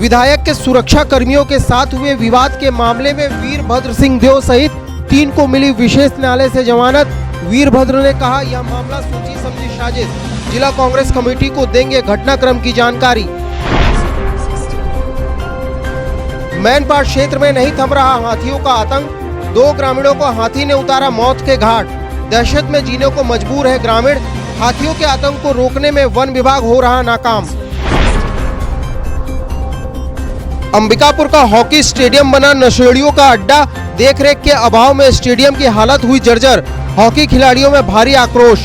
विधायक के सुरक्षा कर्मियों के साथ हुए विवाद के मामले में वीरभद्र सिंह देव सहित 3 को मिली विशेष न्यायालय से जमानत। वीरभद्र ने कहा, यह मामला सोची समझी साजिश, जिला कांग्रेस कमेटी को देंगे घटनाक्रम की जानकारी। मैनपाट क्षेत्र में नहीं थम रहा हाथियों का आतंक, 2 ग्रामीणों को हाथी ने उतारा मौत के घाट। दहशत में जीने को मजबूर है ग्रामीण, हाथियों के आतंक को रोकने में वन विभाग हो रहा नाकाम। अंबिकापुर का हॉकी स्टेडियम बना नशेड़ियों का अड्डा, देखरेख के अभाव में स्टेडियम की हालत हुई जर्जर, हॉकी खिलाड़ियों में भारी आक्रोश।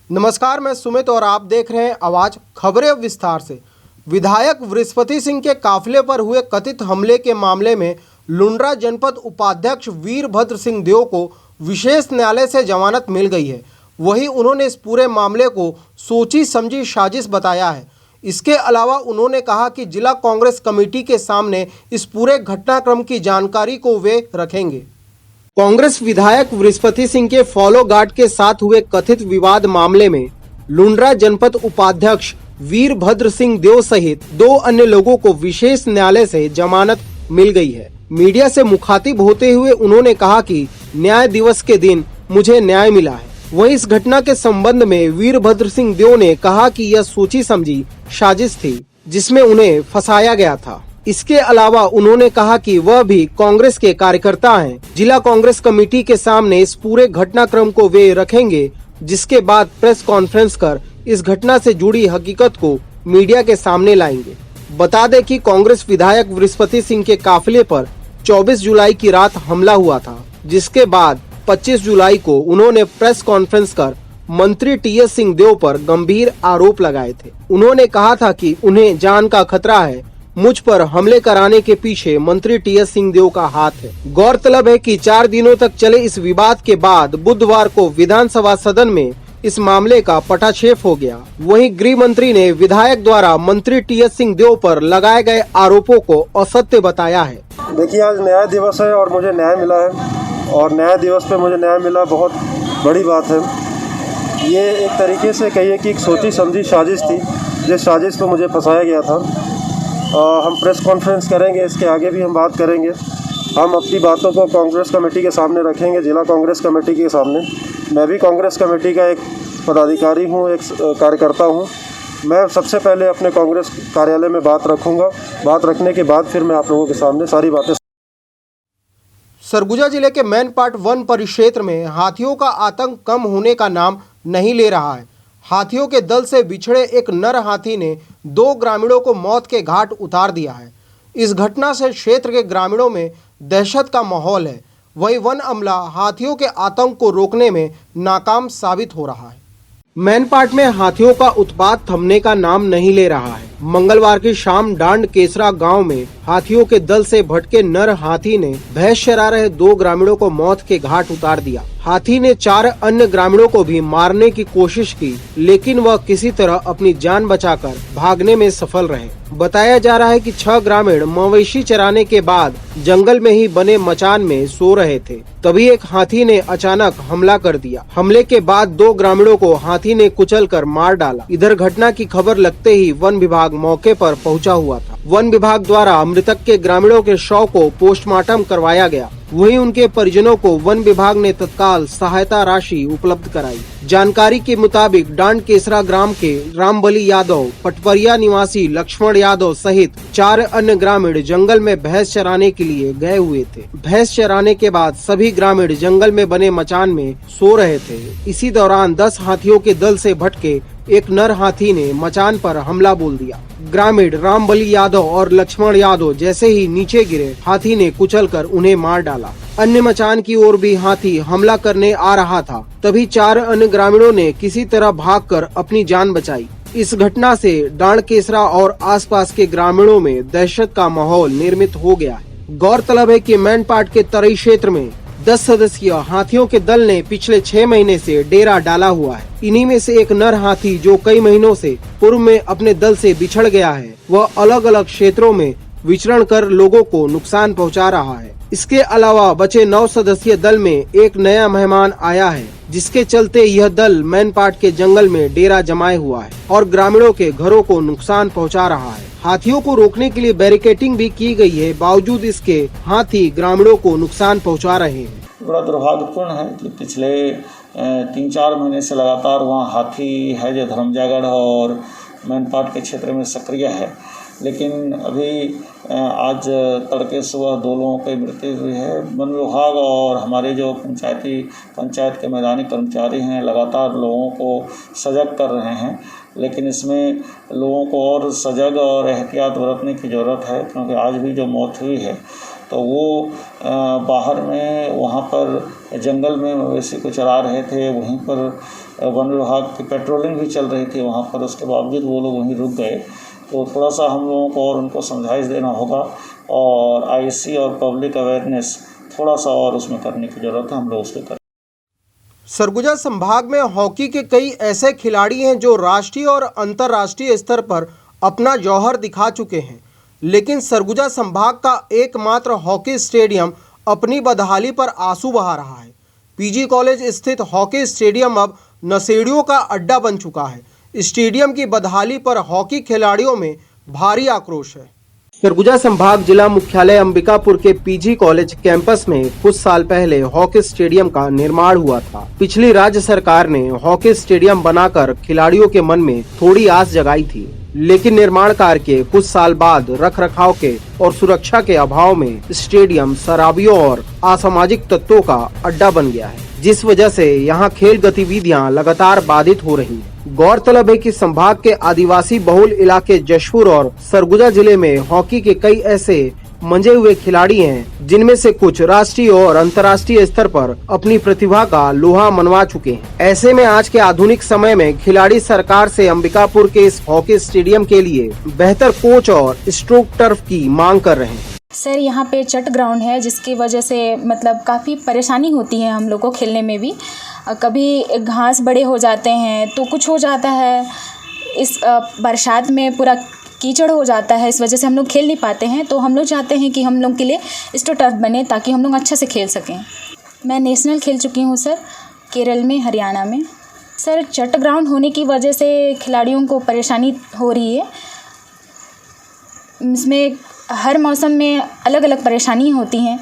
नमस्कार, मैं सुमित और आप देख रहे हैं आवाज। खबरें विस्तार से। विधायक बृहस्पति सिंह के काफिले पर हुए कथित हमले के मामले में लुंड्रा जनपद उपाध्यक्ष वीरभद्र सिंह देव को विशेष न्यायालय से जमानत मिल गई है। वहीं उन्होंने इस पूरे मामले को सोची समझी साजिश बताया है। इसके अलावा उन्होंने कहा कि जिला कांग्रेस कमेटी के सामने इस पूरे घटनाक्रम की जानकारी को वे रखेंगे। कांग्रेस विधायक बृहस्पति सिंह के फॉलो गार्ड के साथ हुए कथित विवाद मामले में लुंड्रा जनपद उपाध्यक्ष वीरभद्र सिंह देव सहित 2 अन्य लोगों को विशेष न्यायालय से जमानत मिल गई है। मीडिया से मुखातिब होते हुए उन्होंने कहा कि न्याय दिवस के दिन मुझे न्याय मिला है। वहीं इस घटना के संबंध में वीरभद्र सिंह देव ने कहा कि यह सोची समझी साजिश थी जिसमें उन्हें फंसाया गया था। इसके अलावा उन्होंने कहा कि वह भी कांग्रेस के कार्यकर्ता हैं। जिला कांग्रेस कमेटी के सामने इस पूरे घटनाक्रम को वे रखेंगे, जिसके बाद प्रेस कॉन्फ्रेंस कर इस घटना से जुड़ी हकीकत को मीडिया के सामने लाएंगे। बता दें कि कांग्रेस विधायक बृहस्पति सिंह के काफिले पर 24 जुलाई की रात हमला हुआ था, जिसके बाद 25 जुलाई को उन्होंने प्रेस कॉन्फ्रेंस कर मंत्री टीएस सिंह देव पर गंभीर आरोप लगाए थे। उन्होंने कहा था कि उन्हें जान का खतरा है, मुझ पर हमले कराने के पीछे मंत्री टीएस सिंह देव का हाथ है। गौरतलब है कि 4 दिनों तक चले इस विवाद के बाद बुधवार को विधानसभा सदन में इस मामले का पटाक्षेप हो गया। वहीं गृह मंत्री ने विधायक द्वारा मंत्री टीएस सिंह देव पर लगाए गए आरोपों को असत्य बताया है। देखिए, आज न्याय दिवस है और मुझे न्याय मिला है, और न्याय दिवस पे मुझे न्याय मिला बहुत बड़ी बात है। ये एक तरीके से कहिए कि एक सोची समझी साजिश थी, जिस साजिश को मुझे फंसाया गया था। हम प्रेस कॉन्फ्रेंस करेंगे, इसके आगे भी हम बात करेंगे। हम अपनी बातों को कांग्रेस कमेटी के सामने रखेंगे, जिला कांग्रेस कमेटी के सामने। मैं भी कांग्रेस कमेटी का एक पदाधिकारी हूँ, एक कार्यकर्ता हूँ। मैं सबसे पहले अपने कांग्रेस कार्यालय में बात रखूँगा। बात रखने के बाद फिर मैं आप लोगों के सामने सारी बातें। सरगुजा जिले के मैनपाट वन परिक्षेत्र में हाथियों का आतंक कम होने का नाम नहीं ले रहा है। हाथियों के दल से बिछड़े एक नर हाथी ने 2 ग्रामीणों को मौत के घाट उतार दिया है। इस घटना से क्षेत्र के ग्रामीणों में दहशत का माहौल है। वहीं वन अमला हाथियों के आतंक को रोकने में नाकाम साबित हो रहा है। मैनपाट में हाथियों का उत्पात थमने का नाम नहीं ले रहा है। मंगलवार की शाम डांड केसरा गांव में हाथियों के दल से भटके नर हाथी ने भैंस चरा रहे 2 ग्रामीणों को मौत के घाट उतार दिया। हाथी ने 4 अन्य ग्रामीणों को भी मारने की कोशिश की, लेकिन वह किसी तरह अपनी जान बचाकर भागने में सफल रहे। बताया जा रहा है कि 6 ग्रामीण मवेशी चराने के बाद जंगल में ही बने मचान में सो रहे थे, तभी एक हाथी ने अचानक हमला कर दिया। हमले के बाद 2 ग्रामीणों को हाथी ने कुचलकर मार डाला। इधर घटना की खबर लगते ही वन विभाग मौके पर पहुंचा हुआ था। वन विभाग द्वारा मृतक के ग्रामीणों के शव को पोस्टमार्टम करवाया गया। वहीं उनके परिजनों को वन विभाग ने तत्काल सहायता राशि उपलब्ध कराई। जानकारी के मुताबिक डांड केसरा ग्राम के रामबली यादव, पटपरिया निवासी लक्ष्मण यादव सहित 4 अन्य ग्रामीण जंगल में भैंस चराने के लिए गए हुए थे। भैंस चराने के बाद सभी ग्रामीण जंगल में बने मचान में सो रहे थे। इसी दौरान 10 हाथियों के दल से भटके एक नर हाथी ने मचान पर हमला बोल दिया। ग्रामीण रामबली यादव और लक्ष्मण यादव जैसे ही नीचे गिरे, हाथी ने कुचलकर उन्हें मार डाला। अन्य मचान की ओर भी हाथी हमला करने आ रहा था, तभी 4 अन्य ग्रामीणों ने किसी तरह भागकर अपनी जान बचाई। इस घटना से डांड केसरा और आसपास के ग्रामीणों में दहशत का माहौल निर्मित हो गया है। गौरतलब है कि मैनपाट के तराई क्षेत्र में 10 सदस्यीय हाथियों के दल ने पिछले 6 महीने से डेरा डाला हुआ है। इन्हीं में से एक नर हाथी जो कई महीनों से पूर्व में अपने दल से बिछड़ गया है, वह अलग अलग क्षेत्रों में विचरण कर लोगों को नुकसान पहुंचा रहा है। इसके अलावा बचे 9 सदस्यीय दल में एक नया मेहमान आया है, जिसके चलते यह दल मैनपाट के जंगल में डेरा जमाए हुआ है और ग्रामीणों के घरों को नुकसान पहुंचा रहा है। हाथियों को रोकने के लिए बैरिकेडिंग भी की गई है, बावजूद इसके हाथी ग्रामीणों को नुकसान पहुंचा रहे हैं। बड़ा दुर्भाग्यपूर्ण है कि पिछले 3-4 महीने से लगातार वहाँ हाथी है जो धर्मजागढ़ और मैनपाट के क्षेत्र में सक्रिय है, लेकिन अभी आज तड़के सुबह 2 लोगों की मृत्यु हुई है। वन विभाग और हमारे जो पंचायत के मैदानी कर्मचारी हैं लगातार लोगों को सजग कर रहे हैं, लेकिन इसमें लोगों को और सजग और एहतियात बरतने की ज़रूरत है, क्योंकि आज भी जो मौत हुई है तो वो बाहर में वहाँ पर जंगल में मवेशी को चरा रहे थे, वहीं पर वन विभाग की पेट्रोलिंग भी चल रही थी वहाँ पर, उसके बावजूद वो लोग वहीं रुक गए। तो थोड़ा सा हम लोगों को और उनको समझाइश देना होगा और आईसी और पब्लिक अवेयरनेस थोड़ा सा और उसमें करने की ज़रूरत है, हम लोग उसको करें। सरगुजा संभाग में हॉकी के कई ऐसे खिलाड़ी हैं जो राष्ट्रीय और अंतर्राष्ट्रीय स्तर पर अपना जौहर दिखा चुके हैं, लेकिन सरगुजा संभाग का एकमात्र हॉकी स्टेडियम अपनी बदहाली पर आंसू बहा रहा है। पीजी कॉलेज स्थित हॉकी स्टेडियम अब नशेड़ियों का अड्डा बन चुका है। स्टेडियम की बदहाली पर हॉकी खिलाड़ियों में भारी आक्रोश है। सरगुजा संभाग जिला मुख्यालय अंबिकापुर के पीजी कॉलेज कैंपस में कुछ साल पहले हॉकी स्टेडियम का निर्माण हुआ था। पिछली राज्य सरकार ने हॉकी स्टेडियम बनाकर खिलाड़ियों के मन में थोड़ी आस जगाई थी, लेकिन निर्माण कार्य के कुछ साल बाद रखरखाव के और सुरक्षा के अभाव में स्टेडियम शराबियों और असामाजिक तत्वों का अड्डा बन गया है, जिस वजह से यहां खेल गतिविधियां लगातार बाधित हो रही हैं। गौरतलब है कि संभाग के आदिवासी बहुल इलाके जशपुर और सरगुजा जिले में हॉकी के कई ऐसे मंजे हुए खिलाड़ी हैं, जिनमें से कुछ राष्ट्रीय और अंतर्राष्ट्रीय स्तर पर अपनी प्रतिभा का लोहा मनवा चुके हैं। ऐसे में आज के आधुनिक समय में खिलाड़ी सरकार से अंबिकापुर के इस हॉकी स्टेडियम के लिए बेहतर कोच और स्ट्रोक टर्फ की मांग कर रहे हैं। सर, यहाँ पे चट ग्राउंड है, जिसकी वजह से मतलब काफ़ी परेशानी होती है हम लोग को खेलने में भी। कभी घास बड़े हो जाते हैं तो कुछ हो जाता है, इस बरसात में पूरा कीचड़ हो जाता है, इस वजह से हम लोग खेल नहीं पाते हैं। तो हम लोग चाहते हैं कि हम लोग के लिए स्ट्रो टर्फ बने, ताकि हम लोग अच्छे से खेल सकें। मैं नेशनल खेल चुकी हूँ सर, केरल में, हरियाणा में। सर, चट ग्राउंड होने की वजह से खिलाड़ियों को परेशानी हो रही है। इसमें हर मौसम में अलग अलग परेशानी होती हैं।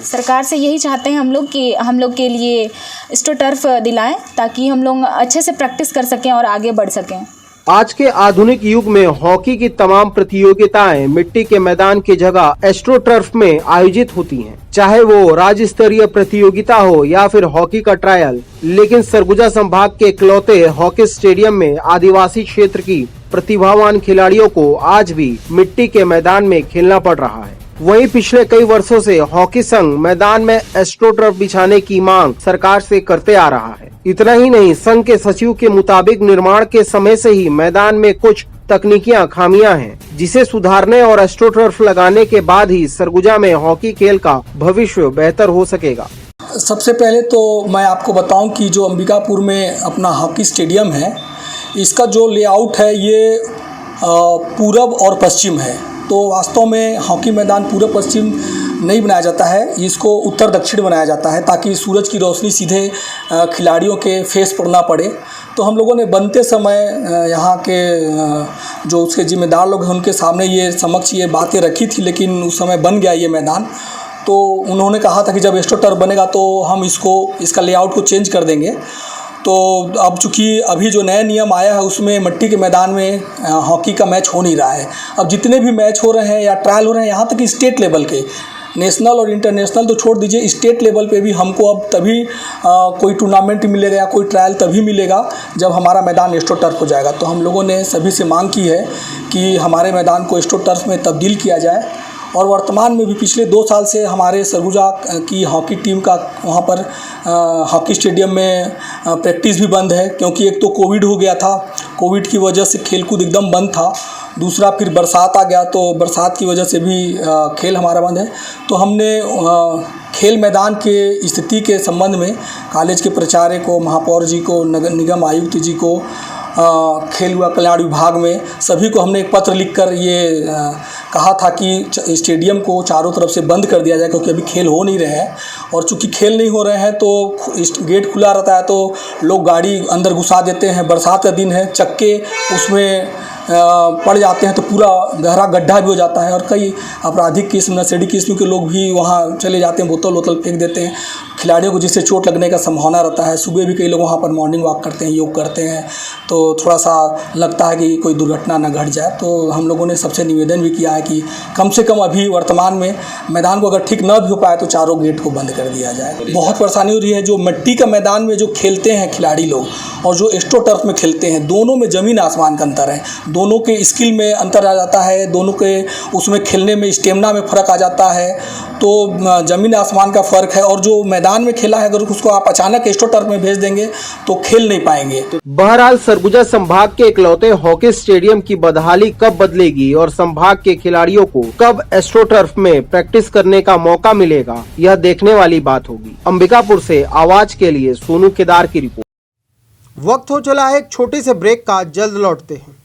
सरकार से यही चाहते हैं हम लोग कि हम लोग के लिए स्ट्रो टर्फ दिलाएं, ताकि हम लोग अच्छे से प्रैक्टिस कर सकें और आगे बढ़ सकें। आज के आधुनिक युग में हॉकी की तमाम प्रतियोगिताएं मिट्टी के मैदान की जगह एस्ट्रो टर्फ में आयोजित होती हैं, चाहे वो राज्य स्तरीय प्रतियोगिता हो या फिर हॉकी का ट्रायल। लेकिन सरगुजा संभाग के इकलौते हॉकी स्टेडियम में आदिवासी क्षेत्र की प्रतिभावान खिलाड़ियों को आज भी मिट्टी के मैदान में खेलना पड़ रहा है। वहीं पिछले कई वर्षों से हॉकी संघ मैदान में एस्ट्रो टर्फ बिछाने की मांग सरकार से करते आ रहा है। इतना ही नहीं, संघ के सचिव के मुताबिक निर्माण के समय से ही मैदान में कुछ तकनीकियां खामियां हैं, जिसे सुधारने और एस्ट्रो टर्फ लगाने के बाद ही सरगुजा में हॉकी खेल का भविष्य बेहतर हो सकेगा। सबसे पहले तो मैं आपको बताऊं कि जो अंबिकापुर में अपना हॉकी स्टेडियम है, इसका जो लेआउट है ये पूरब और पश्चिम है। तो वास्तव में हॉकी मैदान पूरब पश्चिम नहीं बनाया जाता है, इसको उत्तर दक्षिण बनाया जाता है, ताकि सूरज की रोशनी सीधे खिलाड़ियों के फेस पर ना पड़े। तो हम लोगों ने बनते समय यहाँ के जो उसके जिम्मेदार लोग हैं उनके सामने ये बातें रखी थी, लेकिन उस समय बन गया ये मैदान। तो उन्होंने कहा था कि जब एस्ट्रो टर्फ बनेगा तो हम इसका लेआउट को चेंज कर देंगे। तो अब चूँकि अभी जो नया नियम आया है उसमें मिट्टी के मैदान में हॉकी का मैच हो नहीं रहा है। अब जितने भी मैच हो रहे हैं या ट्रायल हो रहे हैं, यहाँ तक कि स्टेट लेवल के, नेशनल और इंटरनेशनल तो छोड़ दीजिए, स्टेट लेवल पे भी हमको अब तभी कोई टूर्नामेंट मिलेगा या कोई ट्रायल तभी मिलेगा जब हमारा मैदान एस्ट्रो टर्फ हो जाएगा। तो हम लोगों ने सभी से मांग की है कि हमारे मैदान को एस्ट्रो टर्फ में तब्दील किया जाए। और वर्तमान में भी पिछले 2 साल से हमारे सरगुजा की हॉकी टीम का वहाँ पर हॉकी स्टेडियम में प्रैक्टिस भी बंद है, क्योंकि एक तो कोविड हो गया था, कोविड की वजह से खेलकूद एकदम बंद था। दूसरा फिर बरसात आ गया, तो बरसात की वजह से भी खेल हमारा बंद है। तो हमने खेल मैदान के स्थिति के संबंध में कॉलेज के प्राचार्य को, महापौर जी को, नगर निगम आयुक्त जी को, खेल व कल्याण विभाग में सभी को हमने एक पत्र लिखकर ये कहा था कि स्टेडियम को चारों तरफ से बंद कर दिया जाए, क्योंकि अभी खेल हो नहीं रहे हैं। और चूँकि खेल नहीं हो रहे हैं तो गेट खुला रहता है तो लोग गाड़ी अंदर घुसा देते हैं। बरसात का दिन है, चक्के उसमें पड़ जाते हैं तो पूरा गहरा गड्ढा भी हो जाता है। और कई आपराधिक किस्म नशेड़ी किस्म के लोग भी वहाँ चले जाते हैं, बोतल वोतल फेंक देते हैं खिलाड़ियों को, जिससे चोट लगने का संभावना रहता है। सुबह भी कई लोग वहाँ पर मॉर्निंग वॉक करते हैं, योग करते हैं, तो थोड़ा सा लगता है कि कोई दुर्घटना न घट जाए। तो हम लोगों ने सबसे निवेदन भी किया है कि कम से कम अभी वर्तमान में मैदान को अगर ठीक न भी हो पाए तो चारों गेट को बंद कर दिया जाए। बहुत परेशानी हो रही है। जो मिट्टी का मैदान में जो खेलते हैं खिलाड़ी लोग और जो एस्ट्रो टर्फ में खेलते हैं, दोनों में ज़मीन आसमान का अंतर है। दोनों के स्किल में अंतर आ जाता है, दोनों के उसमें खेलने में स्टेमिना में फ़र्क आ जाता है। तो ज़मीन आसमान का फ़र्क है। और जो मैदान में खेला है अगर उसको आप अचानक एस्ट्रो टर्फ में भेज देंगे तो खेल नहीं पाएंगे। बहरहाल सरगुजा संभाग के इकलौते हॉकी स्टेडियम की बदहाली कब बदलेगी और संभाग के खिलाड़ियों को कब एस्ट्रो टर्फ में प्रैक्टिस करने का मौका मिलेगा, यह देखने वाली बात होगी। अंबिकापुर से आवाज के लिए सोनू केदार की रिपोर्ट। वक्त हो चला है एक छोटे से ब्रेक का, जल्द लौटते हैं।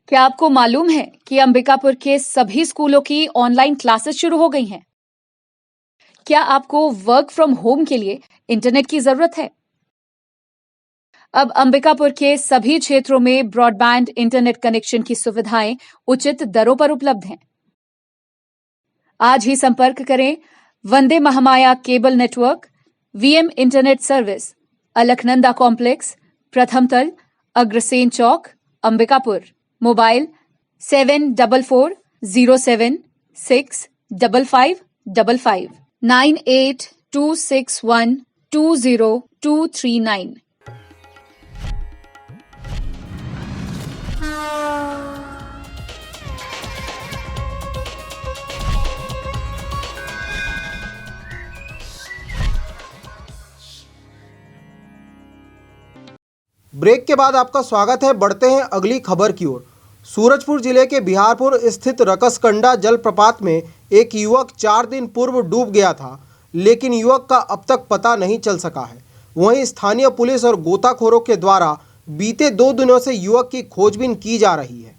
क्या आपको मालूम है कि अंबिकापुर के सभी स्कूलों की ऑनलाइन क्लासेस शुरू हो गई हैं? क्या आपको वर्क फ्रॉम होम के लिए इंटरनेट की जरूरत है? अब अंबिकापुर के सभी क्षेत्रों में ब्रॉडबैंड इंटरनेट कनेक्शन की सुविधाएं उचित दरों पर उपलब्ध हैं। आज ही संपर्क करें Vande Mahamaya cable network, VM internet service, Alaknanda complex, प्रथम तल, अग्रसेन चौक, अंबिकापुर। मोबाइल 7440765555 9826120239। ब्रेक के बाद आपका स्वागत है। बढ़ते हैं अगली खबर की ओर। सूरजपुर जिले के बिहारपुर स्थित रकसकंडा जलप्रपात में एक युवक 4 दिन पूर्व डूब गया था, लेकिन युवक का अब तक पता नहीं चल सका है। वहीं स्थानीय पुलिस और गोताखोरों के द्वारा बीते 2 दिनों से युवक की खोजबीन की जा रही है।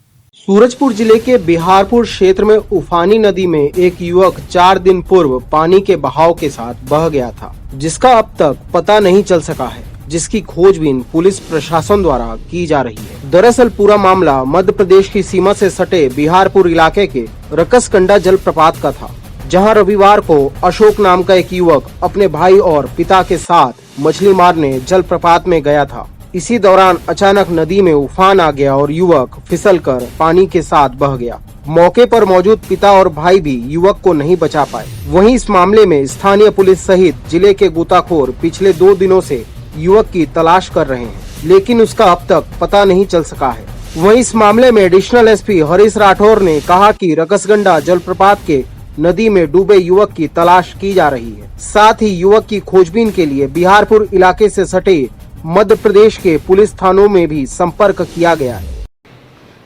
सूरजपुर जिले के बिहारपुर क्षेत्र में उफानी नदी में एक युवक 4 दिन पूर्व पानी के बहाव के साथ बह गया था, जिसका अब तक पता नहीं चल सका है, जिसकी खोजबीन पुलिस प्रशासन द्वारा की जा रही है। दरअसल पूरा मामला मध्य प्रदेश की सीमा से सटे बिहारपुर इलाके के रकसकंडा जलप्रपात का था, जहां रविवार को अशोक नाम का एक युवक अपने भाई और पिता के साथ मछली मारने जलप्रपात में गया था। इसी दौरान अचानक नदी में उफान आ गया और युवक फिसलकर पानी के साथ बह गया। मौके पर मौजूद पिता और भाई भी युवक को नहीं बचा पाए। वहीं इस मामले में स्थानीय पुलिस सहित जिले के गोताखोर पिछले 2 दिनों से युवक की तलाश कर रहे हैं, लेकिन उसका अब तक पता नहीं चल सका है। वहीं इस मामले में एडिशनल एसपी हरीश राठौर ने कहा कि रकसगंडा जलप्रपात के नदी में डूबे युवक की तलाश की जा रही है। साथ ही युवक की खोजबीन के लिए बिहारपुर इलाके से सटे मध्य प्रदेश के पुलिस थानों में भी संपर्क किया गया है।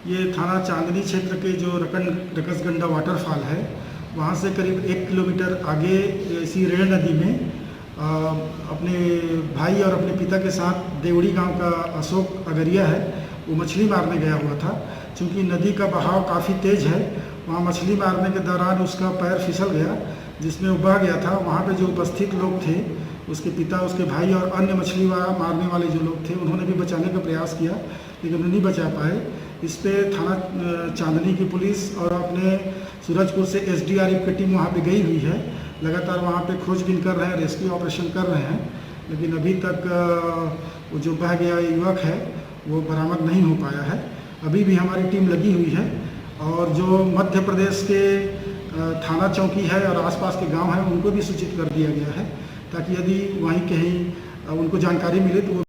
ये थाना चांदनी क्षेत्र के जो रकसगंडा वाटरफॉल है, वहाँ से करीब 1 किलोमीटर आगे इसी रेड़ नदी में अपने भाई और अपने पिता के साथ देवड़ी गांव का अशोक अगरिया है, वो मछली मारने गया हुआ था। चूँकि नदी का बहाव काफ़ी तेज़ है, वहाँ मछली मारने के दौरान उसका पैर फिसल गया, जिसमें वो बह गया था। वहाँ पे जो उपस्थित लोग थे, उसके पिता, उसके भाई और अन्य मछली मारने वाले जो लोग थे, उन्होंने भी बचाने का प्रयास किया, लेकिन वो नहीं बचा पाए। इस पे थाना चांदनी की पुलिस और अपने सूरजपुर से SDRF की टीम वहाँ पे गई हुई है। लगातार वहाँ पे खोजबीन कर रहे हैं, रेस्क्यू ऑपरेशन कर रहे हैं, लेकिन अभी तक वो जो बह गया युवक है वो बरामद नहीं हो पाया है। अभी भी हमारी टीम लगी हुई है और जो मध्य प्रदेश के थाना चौकी है और आसपास के गांव हैं, उनको भी सूचित कर दिया गया है, ताकि यदि वहीं कहीं उनको जानकारी मिले तो।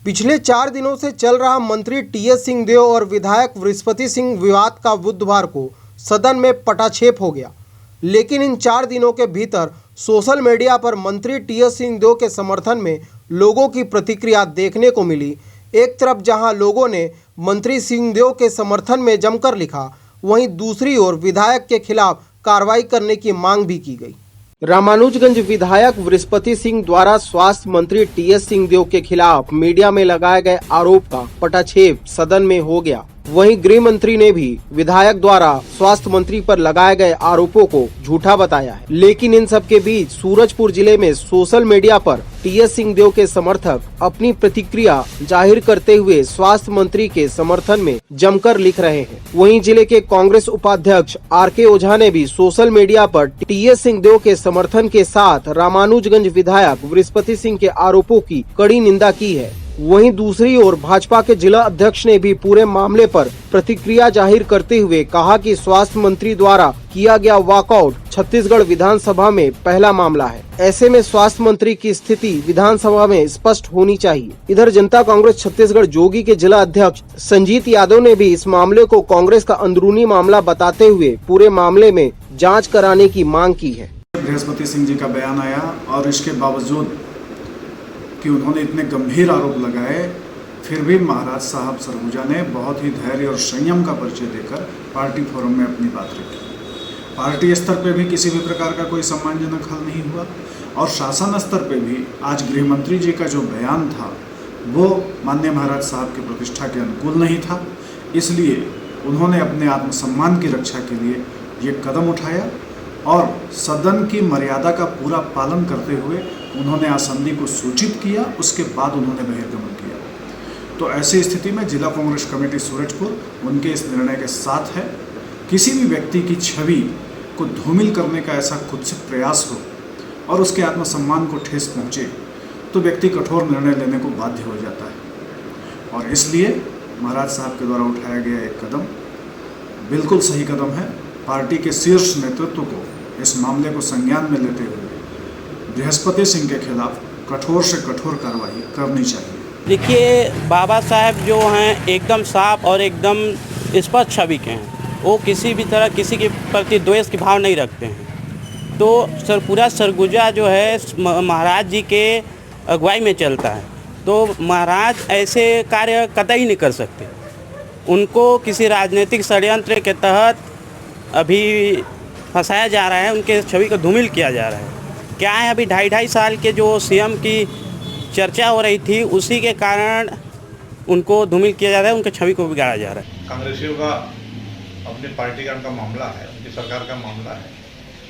पिछले 4 दिनों से चल रहा मंत्री TS सिंहदेव और विधायक बृहस्पति सिंह विवाद का बुधवार को सदन में पटाक्षेप हो गया, लेकिन इन 4 दिनों के भीतर सोशल मीडिया पर मंत्री TS सिंहदेव के समर्थन में लोगों की प्रतिक्रिया देखने को मिली। एक तरफ जहां लोगों ने मंत्री सिंहदेव के समर्थन में जमकर लिखा, वहीं दूसरी ओर विधायक के खिलाफ कार्रवाई करने की मांग भी की गई। रामानुजगंज विधायक बृहस्पति सिंह द्वारा स्वास्थ्य मंत्री टीएस सिंहदेव के खिलाफ मीडिया में लगाए गए आरोप का पटाक्षेप सदन में हो गया। वहीं गृह मंत्री ने भी विधायक द्वारा स्वास्थ्य मंत्री पर लगाए गए आरोपों को झूठा बताया है। लेकिन इन सब के बीच सूरजपुर जिले में सोशल मीडिया पर टीएस सिंहदेव के समर्थक अपनी प्रतिक्रिया जाहिर करते हुए स्वास्थ्य मंत्री के समर्थन में जमकर लिख रहे हैं। वहीं जिले के कांग्रेस उपाध्यक्ष आर.के. ओझा ने भी सोशल मीडिया पर टीएस सिंहदेव के समर्थन के साथ रामानुजगंज विधायक बृहस्पति सिंह के आरोपों की कड़ी निंदा की है। वहीं दूसरी ओर भाजपा के जिला अध्यक्ष ने भी पूरे मामले पर प्रतिक्रिया जाहिर करते हुए कहा कि स्वास्थ्य मंत्री द्वारा किया गया वॉकआउट छत्तीसगढ़ विधानसभा में पहला मामला है। ऐसे में स्वास्थ्य मंत्री की स्थिति विधानसभा में स्पष्ट होनी चाहिए। इधर जनता कांग्रेस छत्तीसगढ़ जोगी के जिला अध्यक्ष संजीत यादव ने भी इस मामले को कांग्रेस का अंदरूनी मामला बताते हुए पूरे मामले में जाँच कराने की मांग की है। बृहस्पति सिंह जी का बयान आया और इसके बावजूद कि उन्होंने इतने गंभीर आरोप लगाए, फिर भी महाराज साहब सरगुजा ने बहुत ही धैर्य और संयम का परिचय देकर पार्टी फोरम में अपनी बात रखी। पार्टी स्तर पे भी किसी भी प्रकार का कोई सम्मानजनक हल नहीं हुआ और शासन स्तर पे भी आज गृह मंत्री जी का जो बयान था वो माननीय महाराज साहब की प्रतिष्ठा के अनुकूल नहीं था। इसलिए उन्होंने अपने आत्मसम्मान की रक्षा के लिए ये कदम उठाया और सदन की मर्यादा का पूरा पालन करते हुए उन्होंने आसंदी को सूचित किया, उसके बाद उन्होंने बहिर्गमन किया। तो ऐसी स्थिति में जिला कांग्रेस कमेटी सूरजपुर उनके इस निर्णय के साथ है। किसी भी व्यक्ति की छवि को धूमिल करने का ऐसा खुद से प्रयास हो और उसके आत्मसम्मान को ठेस पहुँचे तो व्यक्ति कठोर निर्णय लेने को बाध्य हो जाता है और इसलिए महाराज साहब के द्वारा उठाया गया एक कदम बिल्कुल सही कदम है। पार्टी के शीर्ष नेतृत्व को इस मामले को संज्ञान में लेते हुए बृहस्पति सिंह के खिलाफ कठोर से कठोर कार्रवाई करनी चाहिए। देखिए, बाबा साहब जो हैं एकदम साफ और एकदम स्पष्ट छवि के हैं। वो किसी भी तरह किसी के प्रति द्वेष की भाव नहीं रखते हैं। तो पूरा सरगुजा जो है महाराज जी के अगुवाई में चलता है। तो महाराज ऐसे कार्य कतई नहीं कर सकते। उनको किसी राजनीतिक षड्यंत्र के तहत अभी फंसाया जा रहा है, उनके छवि को धूमिल किया जा रहा है। क्या है, अभी 2.5 साल के जो सीएम की चर्चा हो रही थी उसी के कारण उनको धूमिल किया जा रहा है, उनके छवि को बिगाड़ा जा रहा है। कांग्रेसियों का अपने पार्टी का उनका मामला है, उनकी सरकार का मामला है,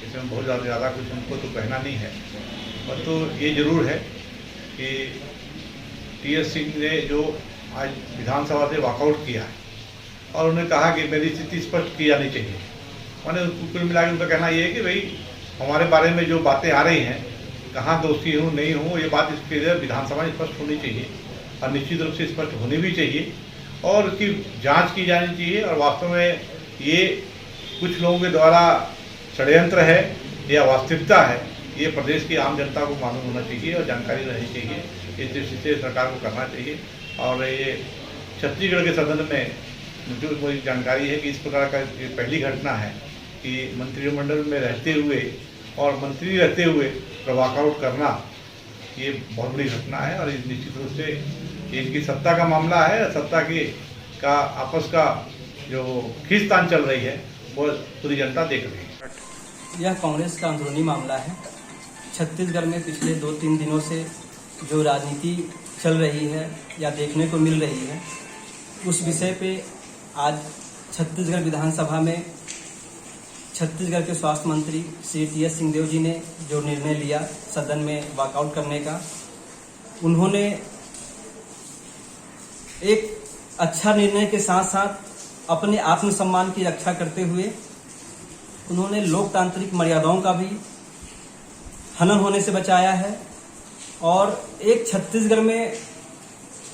इसमें बहुत ज़्यादा कुछ उनको तो कहना नहीं है। पर तो ये ज़रूर है कि टीएस सिंह ने जो आज विधानसभा से वॉकआउट किया है और उन्होंने कहा कि मेरी स्थिति स्पष्ट की जानी चाहिए। मैंने कुल मिला के उनका कहना ये है कि भाई हमारे बारे में जो बातें आ रही हैं, कहाँ दोषी हूँ नहीं हूँ, ये बात इसके लिए विधानसभा में स्पष्ट होनी चाहिए और निश्चित रूप से स्पष्ट होनी भी चाहिए और उसकी जांच की जानी चाहिए। और वास्तव में ये कुछ लोगों के द्वारा षड्यंत्र है या वास्तविकता है, ये प्रदेश की आम जनता को मालूम होना चाहिए और जानकारी रहनी चाहिए। इस दृष्टि से सरकार को करना चाहिए। और ये छत्तीसगढ़ के सदन में मुझे जानकारी है कि इस प्रकार का ये पहली घटना है कि मंत्रिमंडल में रहते हुए और मंत्री रहते हुए वॉकआउट करना, ये बहुत बड़ी घटना है। और निश्चित रूप से इनकी सत्ता का मामला है, सत्ता का आपस का जो खींचतान चल रही है वो पूरी जनता देख रही है। यह कांग्रेस का अंदरूनी मामला है। छत्तीसगढ़ में पिछले 2-3 दिनों से जो राजनीति चल रही है या देखने को मिल रही है, उस विषय पे आज छत्तीसगढ़ विधानसभा में छत्तीसगढ़ के स्वास्थ्य मंत्री श्री टीएस सिंहदेव जी ने जो निर्णय लिया सदन में वॉकआउट करने का, उन्होंने एक अच्छा निर्णय के साथ साथ अपने आत्मसम्मान की रक्षा करते हुए उन्होंने लोकतांत्रिक मर्यादाओं का भी हनन होने से बचाया है और एक छत्तीसगढ़ में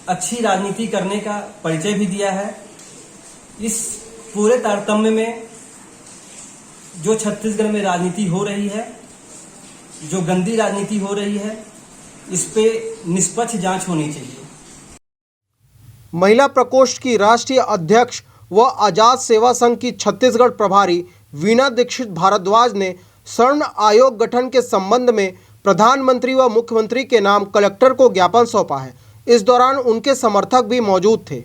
अच्छी राजनीति करने का परिचय भी दिया है। इस पूरे तारतम्य में जो छत्तीसगढ़ में राजनीति हो रही है, जो गंदी राजनीति हो रही है, इस पे निष्पक्ष जांच होनी चाहिए। महिला प्रकोष्ठ की राष्ट्रीय अध्यक्ष व आजाद सेवा संघ की छत्तीसगढ़ प्रभारी वीणा दीक्षित भारद्वाज ने स्वर्ण आयोग गठन के संबंध में प्रधानमंत्री व मुख्यमंत्री के नाम कलेक्टर को ज्ञापन सौंपा है। इस दौरान उनके समर्थक भी मौजूद थे।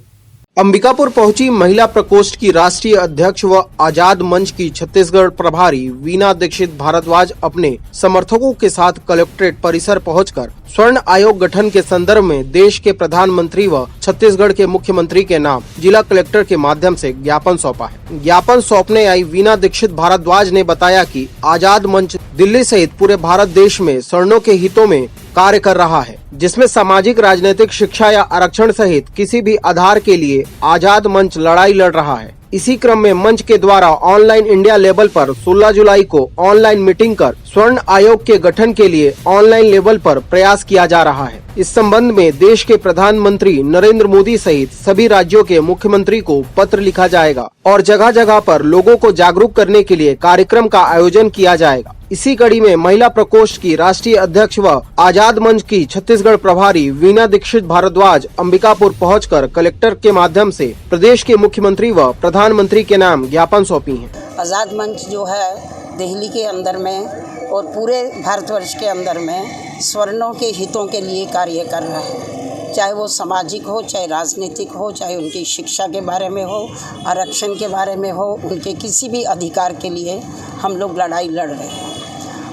अंबिकापुर पहुंची महिला प्रकोष्ठ की राष्ट्रीय अध्यक्ष व आजाद मंच की छत्तीसगढ़ प्रभारी वीना दीक्षित भारद्वाज अपने समर्थकों के साथ कलेक्ट्रेट परिसर पहुंचकर स्वर्ण आयोग गठन के संदर्भ में देश के प्रधानमंत्री व छत्तीसगढ़ के मुख्यमंत्री के नाम जिला कलेक्टर के माध्यम से ज्ञापन सौंपा है। ज्ञापन सौंपने आई वीना दीक्षित भारद्वाज ने बताया कि आजाद मंच दिल्ली सहित पूरे भारत देश में सवर्णों के हितों में कार्य कर रहा है, जिसमें सामाजिक, राजनीतिक, शिक्षा या आरक्षण सहित किसी भी आधार के लिए आजाद मंच लड़ाई लड़ रहा है। इसी क्रम में मंच के द्वारा ऑनलाइन इंडिया लेवल पर 16 जुलाई को ऑनलाइन मीटिंग कर स्वर्ण आयोग के गठन के लिए ऑनलाइन लेवल पर प्रयास किया जा रहा है। इस संबंध में देश के प्रधानमंत्री नरेंद्र मोदी सहित सभी राज्यों के मुख्यमंत्री को पत्र लिखा जाएगा और जगह जगह पर लोगों को जागरूक करने के लिए कार्यक्रम का आयोजन किया जाएगा। इसी कड़ी में महिला प्रकोष्ठ की राष्ट्रीय अध्यक्ष व आजाद मंच की छत्तीसगढ़ प्रभारी वीना दीक्षित भारद्वाज अंबिकापुर पहुंचकर कलेक्टर के माध्यम से प्रदेश के मुख्यमंत्री व प्रधानमंत्री के नाम ज्ञापन सौंपी है। आजाद मंच जो है दिल्ली के अंदर में और पूरे भारतवर्ष के अंदर में सवर्णों के हितों के लिए कार्य कर रहा है, चाहे वो सामाजिक हो, चाहे राजनीतिक हो, चाहे उनकी शिक्षा के बारे में हो, आरक्षण के बारे में हो, उनके किसी भी अधिकार के लिए हम लोग लड़ाई लड़ रहे हैं।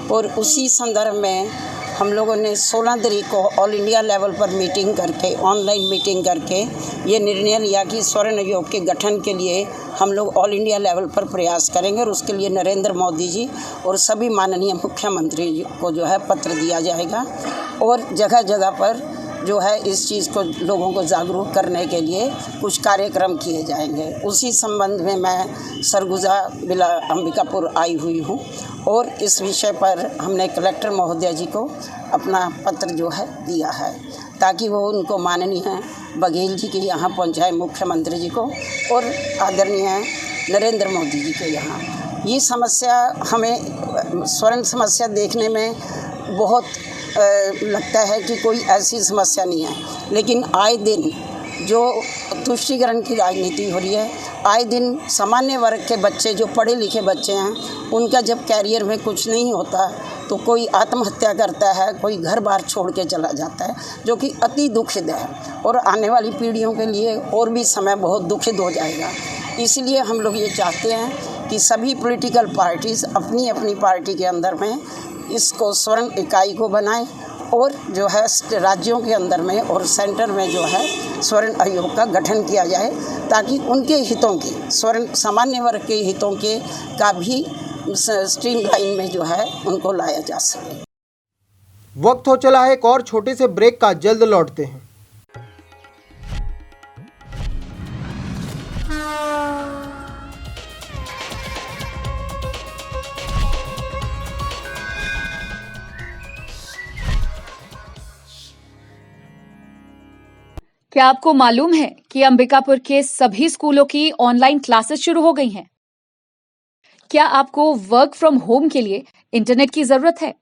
और उसी संदर्भ में हम लोगों ने 16 तारीख को ऑल इंडिया लेवल पर मीटिंग करके, ऑनलाइन मीटिंग करके ये निर्णय लिया कि स्वर्ण आयोग के गठन के लिए हम लोग ऑल इंडिया लेवल पर प्रयास करेंगे और उसके लिए नरेंद्र मोदी जी और सभी माननीय मुख्यमंत्री जी को जो है पत्र दिया जाएगा और जगह जगह पर जो है इस चीज़ को लोगों को जागरूक करने के लिए कुछ कार्यक्रम किए जाएंगे। उसी संबंध में मैं सरगुजा जिला अंबिकापुर आई हुई हूँ और इस विषय पर हमने कलेक्टर महोदय जी को अपना पत्र जो है दिया है ताकि वो उनको माननीय बघेल जी के यहाँ पहुँचाए, मुख्यमंत्री जी को और आदरणीय नरेंद्र मोदी जी के यहाँ। ये समस्या हमें स्वर्ण समस्या देखने में बहुत लगता है कि कोई ऐसी समस्या नहीं है, लेकिन आए दिन जो तुष्टीकरण की राजनीति हो रही है, आए दिन सामान्य वर्ग के बच्चे जो पढ़े लिखे बच्चे हैं उनका जब कैरियर में कुछ नहीं होता तो कोई आत्महत्या करता है, कोई घर बार छोड़ के चला जाता है, जो कि अति दुखद है और आने वाली पीढ़ियों के लिए और भी समय बहुत दुखद हो जाएगा। इसलिए हम लोग ये चाहते हैं कि सभी पॉलिटिकल पार्टीज़ अपनी अपनी पार्टी के अंदर में इसको स्वर्ण इकाई को बनाएं और जो है राज्यों के अंदर में और सेंटर में जो है स्वर्ण आयोग का गठन किया जाए ताकि उनके हितों की, स्वर्ण सामान्य वर्ग के हितों के का भी स्ट्रीमलाइन में जो है उनको लाया जा सके। वक्त हो चला है एक और छोटे से ब्रेक का, जल्द लौटते हैं। क्या आपको मालूम है कि अंबिकापुर के सभी स्कूलों की ऑनलाइन क्लासेस शुरू हो गई हैं? क्या आपको वर्क फ्रॉम होम के लिए इंटरनेट की जरूरत है?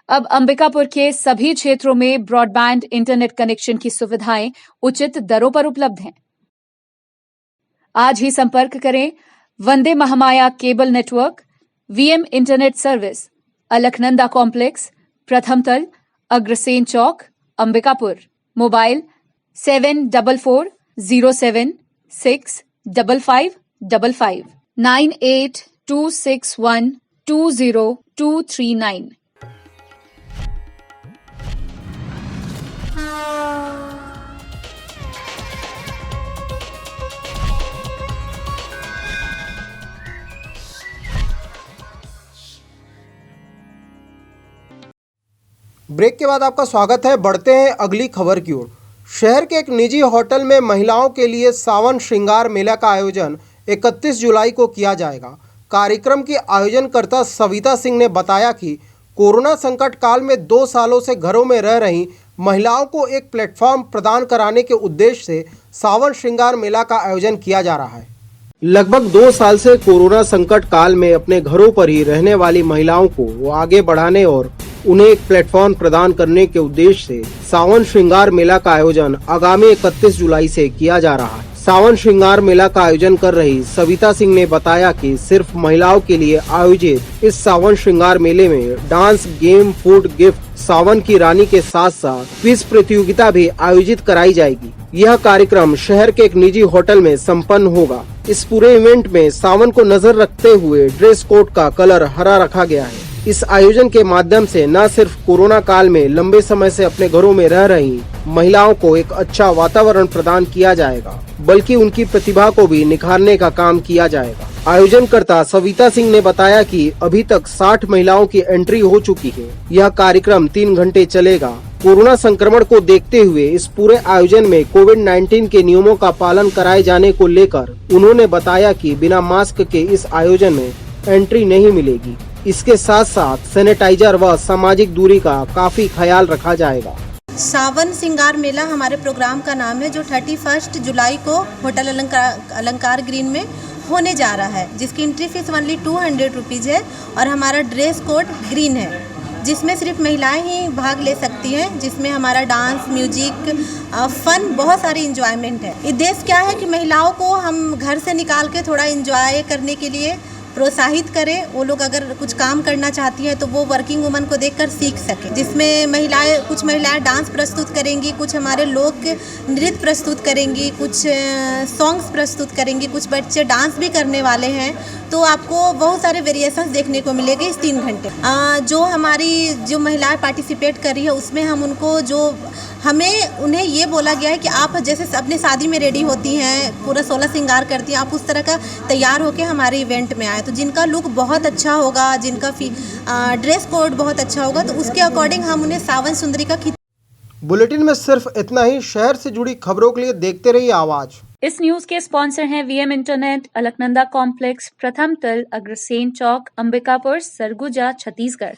अब अंबिकापुर के सभी क्षेत्रों में ब्रॉडबैंड इंटरनेट कनेक्शन की सुविधाएं उचित दरों पर उपलब्ध हैं। आज ही संपर्क करें Vande Mahamaya cable network, VM internet service, Alaknanda complex, प्रथम तल, अग्रसेन चौक, अंबिकापुर। मोबाइल 7440765555 9826120239। ब्रेक के बाद आपका स्वागत है। बढ़ते हैं अगली खबर की ओर। शहर के एक निजी होटल में महिलाओं के लिए सावन श्रृंगार मेला का आयोजन 31 जुलाई को किया जाएगा। कार्यक्रम की आयोजनकर्ता सविता सिंह ने बताया कि कोरोना संकट काल में 2 सालों से घरों में रह रही महिलाओं को एक प्लेटफॉर्म प्रदान कराने के उद्देश्य से सावन श्रृंगार मेला का आयोजन किया जा रहा है। लगभग 2 साल से कोरोना संकट काल में अपने घरों पर ही रहने वाली महिलाओं को आगे बढ़ाने और उन्हें एक प्लेटफॉर्म प्रदान करने के उद्देश्य से सावन श्रृंगार मेला का आयोजन आगामी 31 जुलाई से किया जा रहा है। सावन श्रृंगार मेला का आयोजन कर रही सविता सिंह ने बताया कि सिर्फ महिलाओं के लिए आयोजित इस सावन श्रृंगार मेले में डांस, गेम, फूड, गिफ्ट, सावन की रानी के साथ साथ क्विज प्रतियोगिता भी आयोजित कराई जाएगी। यह कार्यक्रम शहर के एक निजी होटल में संपन्न होगा। इस पूरे इवेंट में सावन को नजर रखते हुए ड्रेस कोड का कलर हरा रखा गया है। इस आयोजन के माध्यम से न सिर्फ कोरोना काल में लंबे समय से अपने घरों में रह रही महिलाओं को एक अच्छा वातावरण प्रदान किया जाएगा, बल्कि उनकी प्रतिभा को भी निखारने का काम किया जाएगा। आयोजनकर्ता सविता सिंह ने बताया कि अभी तक 60 महिलाओं की एंट्री हो चुकी है। यह कार्यक्रम 3 घंटे चलेगा। कोरोना संक्रमण को देखते हुए इस पूरे आयोजन में कोविड-19 के नियमों का पालन कराए जाने को लेकर उन्होंने बताया कि बिना मास्क के इस आयोजन में एंट्री नहीं मिलेगी। इसके साथ साथ सैनिटाइजर व सामाजिक दूरी का काफी ख्याल रखा जाएगा। सावन सिंगार मेला हमारे प्रोग्राम का नाम है, जो 31 जुलाई को होटल अलंकार ग्रीन में होने जा रहा है, जिसकी एंट्री फीस ओनली 200 रुपीज़ है और हमारा ड्रेस कोड ग्रीन है, जिसमें सिर्फ महिलाएं ही भाग ले सकती हैं, जिसमें हमारा डांस, म्यूजिक, फन, बहुत सारी इंजॉयमेंट है। उद्देश्य क्या है कि महिलाओं को हम घर से निकाल के थोड़ा इंजॉय करने के लिए प्रोत्साहित करें। वो लोग अगर कुछ काम करना चाहती हैं तो वो वर्किंग वुमन को देखकर सीख सकें, जिसमें कुछ महिलाएं डांस प्रस्तुत करेंगी, कुछ हमारे लोक नृत्य प्रस्तुत करेंगी, कुछ सॉन्ग्स प्रस्तुत करेंगी, कुछ बच्चे डांस भी करने वाले हैं। तो आपको बहुत सारे वेरिएशंस देखने को मिलेंगे इस 3 घंटे। जो महिलाएं पार्टिसिपेट कर रही है उसमें हम उनको उन्हें ये बोला गया है कि आप जैसे अपने शादी में रेडी होती हैं, पूरा 16 श्रृंगार करती हैं, आप उस तरह का तैयार होकर हमारे इवेंट में आए। तो जिनका लुक बहुत अच्छा होगा, जिनका ड्रेस कोड बहुत अच्छा होगा, तो उसके अकॉर्डिंग हम उन्हें सावन सुंदरी का बुलेटिन में सिर्फ इतना ही। शहर से जुड़ी खबरों के लिए देखते रहिए आवाज। इस न्यूज के स्पॉन्सर हैं वीएम इंटरनेट, अलकनंदा कॉम्प्लेक्स, प्रथम तल, अग्रसेन चौक, अंबिकापुर, सरगुजा, छत्तीसगढ़।